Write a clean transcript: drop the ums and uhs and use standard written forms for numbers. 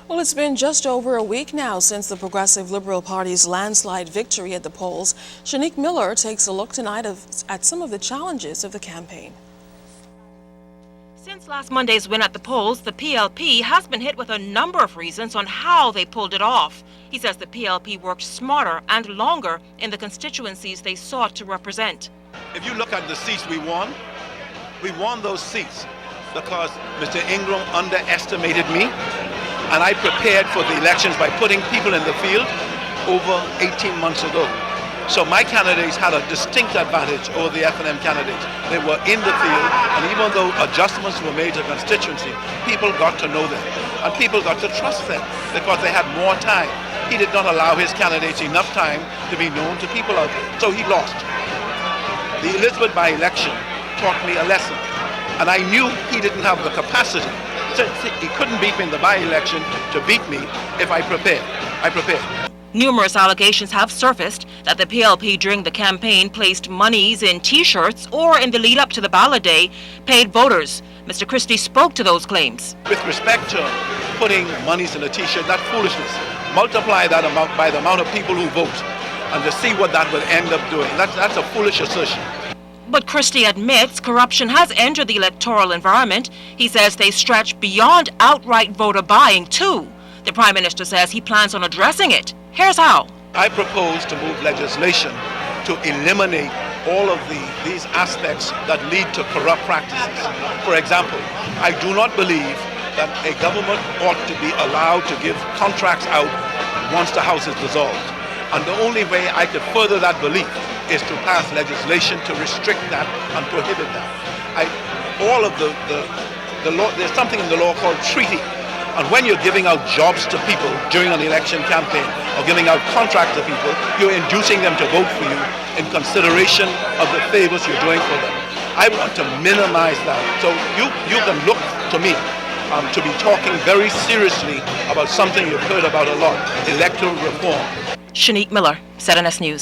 Well, it's been just over a week now since the Progressive Liberal Party's landslide victory at the polls. Shanique Miller takes a look tonight at some of the challenges of the campaign. Since last Monday's win at the polls, the PLP has been hit with a number of reasons on how they pulled it off. He says the PLP worked smarter and longer in the constituencies they sought to represent. If you look at the seats we won those seats because Mr. Ingram underestimated me, and I prepared for the elections by putting people in the field over 18 months ago. So my candidates had a distinct advantage over the F&M candidates. They were in the field, and even though adjustments were made to constituency, people got to know them, and people got to trust them because they had more time. He did not allow his candidates enough time to be known to people out there, so he lost. The Elizabeth by-election taught me a lesson, and I knew he didn't have the capacity. He couldn't beat me in the by-election to beat me if I prepared. I prepared. Numerous allegations have surfaced that the PLP during the campaign placed monies in T-shirts or in the lead-up to the ballot day paid voters. Mr. Christie spoke to those claims. With respect to putting monies in a T-shirt, that's foolishness. Multiply that amount by the amount of people who vote and to see what that will end up doing. That's a foolish assertion. But Christie admits corruption has entered the electoral environment. He says they stretch beyond outright voter buying, too. The Prime Minister says he plans on addressing it. Here's how. I propose to move legislation to eliminate all of these aspects that lead to corrupt practices. For example, I do not believe that a government ought to be allowed to give contracts out once the House is dissolved. And the only way I could further that belief is to pass legislation to restrict that and prohibit that. All of the law, there's something in the law called treaty. And when you're giving out jobs to people during an election campaign or giving out contracts to people, you're inducing them to vote for you in consideration of the favors you're doing for them. I want to minimize that. So you can look to me to be talking very seriously about something you've heard about a lot, electoral reform. Shanique Miller, 7S News.